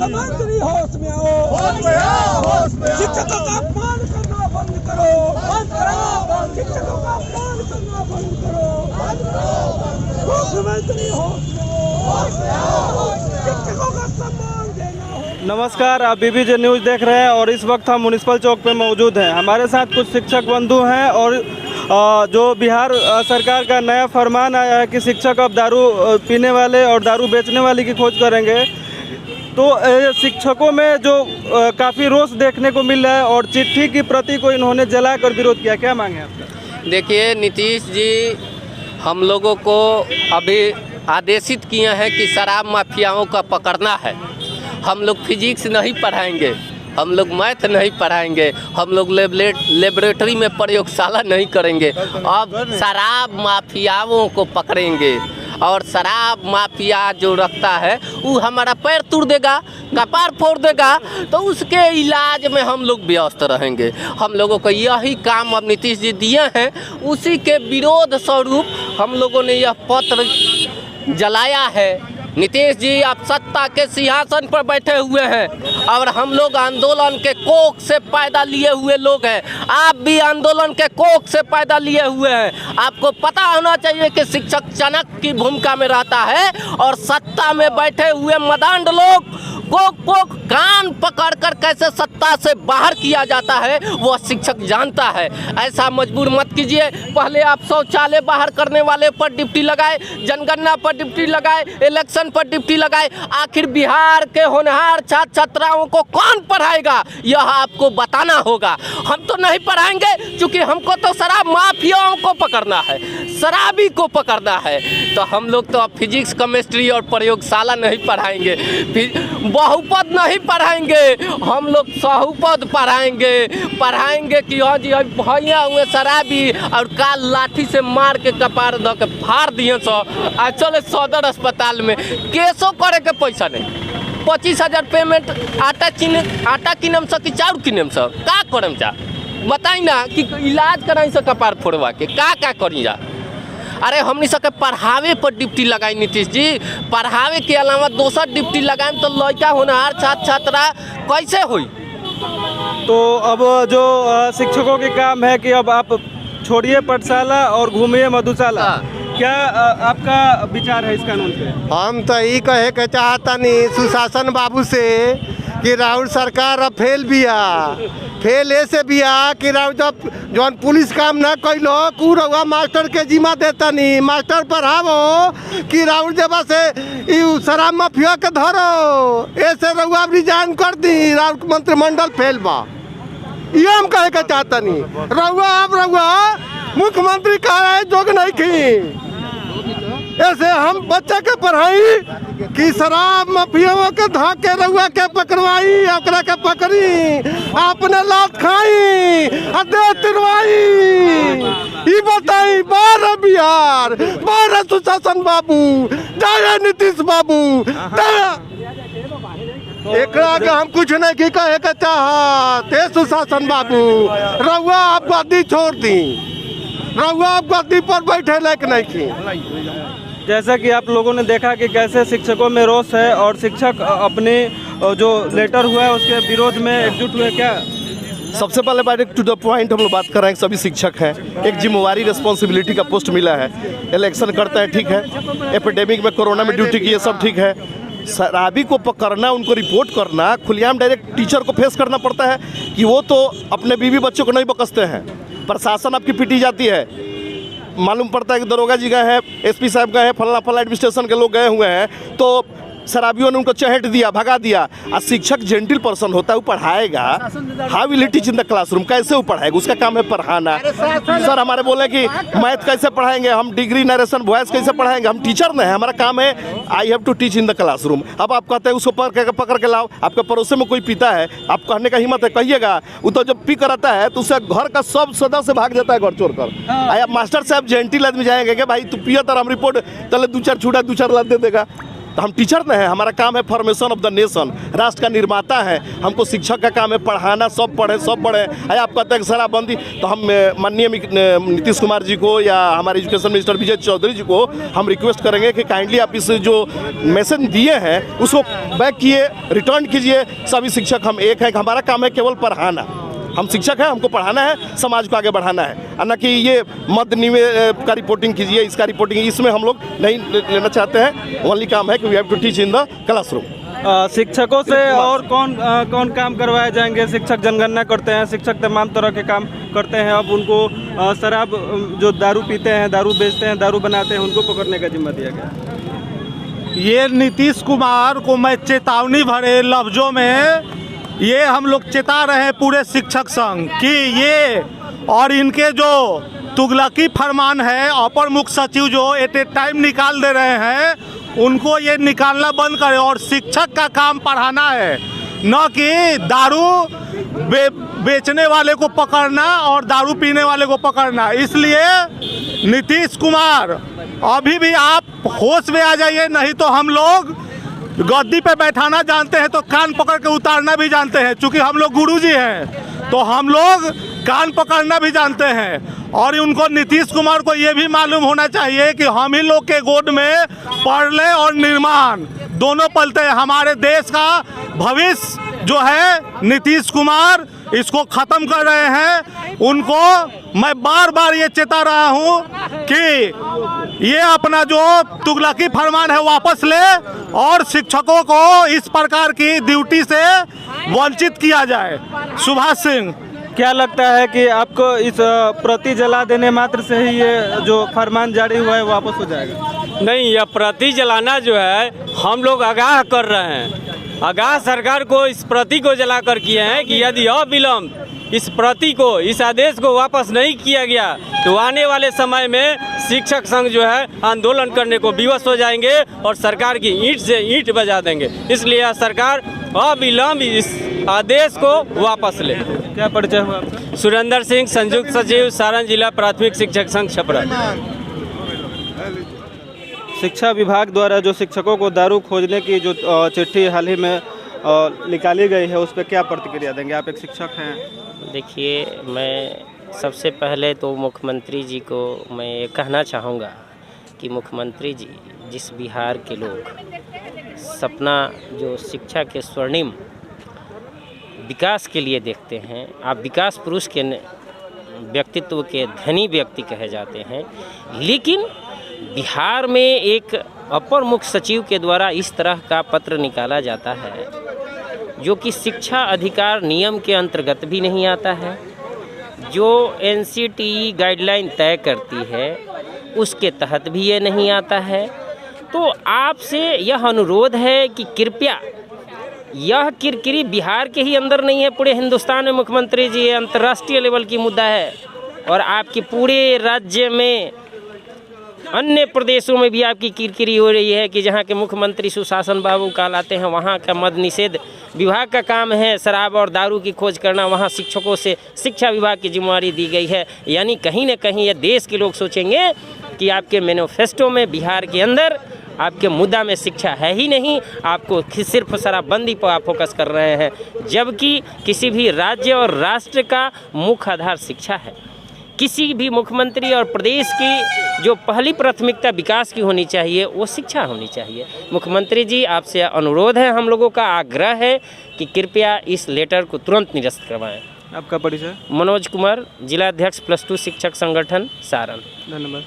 मुख्यमंत्री होश में आओ, शिक्षकों का अपमान करना बंद करो, शिक्षकों का अपमान करना बंद करो, मुख्यमंत्री होश में आओ, शिक्षकों का सम्मान देना हो। नमस्कार, आप बीबीजे न्यूज़ देख रहे हैं और इस वक्त हम म्युनिसिपल चौक पे मौजूद हैं। हमारे साथ कुछ शिक्षक बंधु हैं और जो बिहार सरकार का नया फरमान आया है कि शिक्षक अब दारू पीने वाले और दारू बेचने वाले की खोज करेंगे, तो शिक्षकों में जो काफ़ी रोष देखने को मिल रहा है और चिट्ठी की प्रति को इन्होंने जलाकर विरोध किया। क्या मांगे आपका? देखिए नीतीश जी हम लोगों को अभी आदेशित किए हैं कि शराब माफियाओं का पकड़ना है। हम लोग फिजिक्स नहीं पढ़ाएंगे, हम लोग मैथ नहीं पढ़ाएंगे, हम लोग लेबोरेटरी में प्रयोगशाला नहीं करेंगे। अब शराब माफियाओं को पकड़ेंगे और शराब माफिया जो रखता है वो हमारा पैर तोड़ देगा, कपार फोड़ देगा, तो उसके इलाज में हम लोग व्यस्त रहेंगे। हम लोगों को यही काम अब नीतीश जी दिए हैं, उसी के विरोध स्वरूप हम लोगों ने यह पत्र जलाया है। नीतीश जी आप सत्ता के सिंहासन पर बैठे हुए हैं और हम लोग आंदोलन के कोख से पैदा लिए हुए लोग हैं। आप भी आंदोलन के कोख से पैदा लिए हुए हैं। आपको पता होना चाहिए कि शिक्षक चाणक्य की भूमिका में रहता है और सत्ता में बैठे हुए मदांड लोग को कान पकड़कर कैसे सत्ता से बाहर किया जाता है वो शिक्षक जानता है। ऐसा मजबूर मत कीजिए। पहले आप शौचालय बाहर करने वाले पर ड्यूटी लगाए, जनगणना पर ड्यूटी लगाए, इलेक्शन पर ड्यूटी लगाए। आखिर बिहार के होनहार छात्र छात्राओं को कौन पढ़ाएगा यह आपको बताना होगा। हम तो नहीं पढ़ाएंगे क्योंकि हमको तो शराब माफियाओं को पकड़ना है, शराबी को पकड़ना है। तो हम लोग तो अब फिजिक्स केमिस्ट्री और प्रयोगशाला नहीं पढ़ाएंगे, बहुपद नहीं पढ़ाएंगे, हम लोग सहुपद पढ़ाएंगे कि हाँ जी भैया हुए शराबी और काल लाठी से मार के कपार द के फाड़ दिए सो आ चले सदर अस्पताल में। केसो करे के पैसा नहीं, 25,000 पेमेंट आटा किनम से कि चाउर किनम से का करम जा बताई ना कि इलाज कराई से कपार फोड़वा के का करी जा। अरे हमनी सबके पढ़ावे पर ड्यूटी लगाई नीतीश जी, पढ़ावे के अलावा दूसरा ड्यूटी लगाए तो लड़का होनहार छात्र छात्रा कैसे हुई। तो अब जो शिक्षकों के काम है कि अब आप छोड़िए पाठशाला और घूमिए मधुशाला, क्या आपका विचार है इस कानून पे? हम तो यही कहे के चाहता नहीं सुशासन बाबू से कि राहुल सरकार अब फेल ऐसे बिया कि राहुल जब जौन पुलिस काम ना कैलो कू रहुआ मास्टर के जिम्मा देता नहीं, मास्टर पढ़ावो कि राहुल जब से शराब माफिया के धरो ऐसे रहुआ रिजाइन कर दी। राहुल मंत्रिमंडल फेल बा, ये हम कहे के चाहता नहीं। रहुआ मुख्यमंत्री कह रहे जोग नहीं की, ऐसे हम बच्चा के पढ़ाई कि शराब माफियाओं के धाके रहुआ के पकड़वाई, ओकरा के पकड़ी अपने लात खाई दे तिरवाई। ये बताई 12 बिहार 12 सुशासन बाबू जय नीतीश बाबू। एक आगे हम कुछ नहीं की कहे के चाहते सुशासन बाबू, रहुआ आप गद्दी छोड़ दी, रहुआ आप गद्दी पर बैठे लायक नहीं की। जैसा कि आप लोगों ने देखा कि कैसे शिक्षकों में रोष है और शिक्षक अपने जो लेटर हुआ है उसके विरोध में एकजुट हुए। क्या सबसे पहले डायरेक्ट टू द पॉइंट हम लोग बात कर रहे हैं। सभी शिक्षक हैं, एक जिम्मेवारी रिस्पॉन्सिबिलिटी का पोस्ट मिला है, इलेक्शन करता है ठीक है, एपिडेमिक में कोरोना में ड्यूटी की है सब ठीक है। शराबी को पकड़ना, उनको रिपोर्ट करना, खुलेआम डायरेक्ट टीचर को फेस करना पड़ता है कि वो तो अपने बीवी बच्चों को नहीं बकसते हैं, प्रशासन आपकी पीटी जाती है। मालूम पड़ता है कि दरोगा जी गए हैं, एसपी साहब गए हैं, फला एडमिनिस्ट्रेशन के लोग गए हुए हैं, तो शराबियों ने उनको चहेट दिया, भगा दिया। और शिक्षक जेंटिल पर्सन होता है, वो पढ़ाएगा, how will he teach in the classroom, कैसे वो पढ़ाएगा, उसका काम है पढ़ाना। सर हमारे बोले कि मैथ कैसे पढ़ाएंगे, हम डिग्री नरेशन वॉइस कैसे पढ़ाएंगे, हम टीचर नहीं, हमारा काम है I have to teach in the classroom. अब आप कहते हैं उसको पकड़ के लाओ, आपके पड़ोसे में कोई पीता है, आप कहने का हिम्मत है कहिएगा, वो तो जब पी कर आता है तो उससे घर का सब सदस्य भाग जाता है घर छोड़ कर। मास्टर साहब जेंटिल आदमी जाएंगे कि भाई तू पिया तर हम रिपोर्ट तले 2-4 छूटा 2-4 लाख दे देगा, तो हम टीचर नहीं हैं, हमारा काम है फॉर्मेशन ऑफ द नेशन, राष्ट्र का निर्माता है। हमको शिक्षक का काम है पढ़ाना, सब पढ़े। है आप कहते हैं कि शराबबंदी, तो हम माननीय नीतीश कुमार जी को या हमारे एजुकेशन मिनिस्टर विजय चौधरी जी को हम रिक्वेस्ट करेंगे कि काइंडली आप इस जो मैसेज दिए हैं उसको बैक किए, रिटर्न कीजिए। सभी शिक्षक हम एक है, हमारा काम है केवल पढ़ाना। हम शिक्षक हैं, हमको पढ़ाना है, समाज को आगे बढ़ाना है, न कि ये मद का रिपोर्टिंग कीजिए, इसका रिपोर्टिंग, इसमें हम लोग नहीं लेना चाहते हैं। ओनली काम है कि we have to teach in the classroom. शिक्षकों से और कौन काम करवाए जाएंगे? शिक्षक जनगणना करते हैं, शिक्षक तमाम तरह के काम करते हैं। अब उनको शराब, जो दारू पीते हैं, दारू बेचते हैं, दारू बनाते हैं, उनको पकड़ने का जिम्मा दिया गया। ये नीतीश कुमार को मैं चेतावनी भरे लफ्जों में ये हम लोग चेता रहे हैं पूरे शिक्षक संघ कि ये और इनके जो तुगलकी फरमान है अपर मुख्य सचिव जो एट ए टाइम निकाल दे रहे हैं, उनको ये निकालना बंद करे। और शिक्षक का काम पढ़ाना है, न कि दारू बेचने वाले को पकड़ना और दारू पीने वाले को पकड़ना। इसलिए नीतीश कुमार अभी भी आप होश में आ जाइए, नहीं तो हम लोग गद्दी पे बैठाना जानते हैं तो कान पकड़ के उतारना भी जानते हैं। चूंकि हम लोग गुरुजी हैं तो हम लोग कान पकड़ना भी जानते हैं। और उनको नीतीश कुमार को ये भी मालूम होना चाहिए कि हम ही लोग के गोद में पढ़ले और निर्माण दोनों पलते हैं। हमारे देश का भविष्य जो है नीतीश कुमार इसको ख़त्म कर रहे हैं। उनको मैं बार बार ये चेता रहा हूँ कि ये अपना जो तुगलकी फरमान है वापस ले और शिक्षकों को इस प्रकार की ड्यूटी से वंचित किया जाए। सुभाष सिंह, क्या लगता है कि आपको इस प्रति जला देने मात्र से ही ये जो फरमान जारी हुआ है वापस हो जाएगा? नहीं, यह प्रति जलाना जो है हम लोग आगाह कर रहे हैं। आगाह सरकार को इस प्रति को जलाकर किए हैं कि यदि अविलंब इस प्रति को, इस आदेश को वापस नहीं किया गया तो आने वाले समय में शिक्षक संघ जो है आंदोलन करने को विवश हो जाएंगे और सरकार की ईंट से ईंट बजा देंगे। इसलिए सरकार अविलंब इस आदेश को वापस ले। क्या परिचय हुआ आपका? सुरेंद्र सिंह, संयुक्त सचिव, सारण जिला प्राथमिक शिक्षक संघ छपरा। शिक्षा विभाग द्वारा जो शिक्षकों को दारू खोजने की जो चिट्ठी हाल ही में निकाली गई है, उस पर क्या प्रतिक्रिया देंगे? आप एक शिक्षक हैं। देखिए, मैं सबसे पहले तो मुख्यमंत्री जी को मैं ये कहना चाहूँगा कि मुख्यमंत्री जी, जिस बिहार के लोग सपना जो शिक्षा के स्वर्णिम विकास के लिए देखते हैं, आप विकास पुरुष के व्यक्तित्व के धनी व्यक्ति कहे जाते हैं, लेकिन बिहार में एक अपर मुख्य सचिव के द्वारा इस तरह का पत्र निकाला जाता है जो कि शिक्षा अधिकार नियम के अंतर्गत भी नहीं आता है, जो NCTE गाइडलाइन तय करती है उसके तहत भी ये नहीं आता है। तो आपसे यह अनुरोध है कि कृपया, यह किरकिरी बिहार के ही अंदर नहीं है, पूरे हिंदुस्तान में मुख्यमंत्री जी अंतर्राष्ट्रीय लेवल की मुद्दा है और आपके पूरे राज्य में अन्य प्रदेशों में भी आपकी किरकिरी हो रही है कि जहाँ के मुख्यमंत्री सुशासन बाबू कहलाते हैं, वहाँ का मद निषेध विभाग का काम है शराब और दारू की खोज करना, वहाँ शिक्षकों से शिक्षा विभाग की जिम्मेवारी दी गई है। यानी कहीं न कहीं ये देश के लोग सोचेंगे कि आपके मैनिफेस्टो में बिहार के अंदर आपके मुद्दा में शिक्षा है ही नहीं, आपको सिर्फ शराबबंदी पर आप फोकस कर रहे हैं, जबकि किसी भी राज्य और राष्ट्र का मुख्य आधार शिक्षा है। किसी भी मुख्यमंत्री और प्रदेश की जो पहली प्राथमिकता विकास की होनी चाहिए वो शिक्षा होनी चाहिए। मुख्यमंत्री जी, आपसे अनुरोध है, हम लोगों का आग्रह है कि कृपया इस लेटर को तुरंत निरस्त करवाएं। आपका परिचय? मनोज कुमार, जिला अध्यक्ष +2 शिक्षक संगठन सारण। धन्यवाद।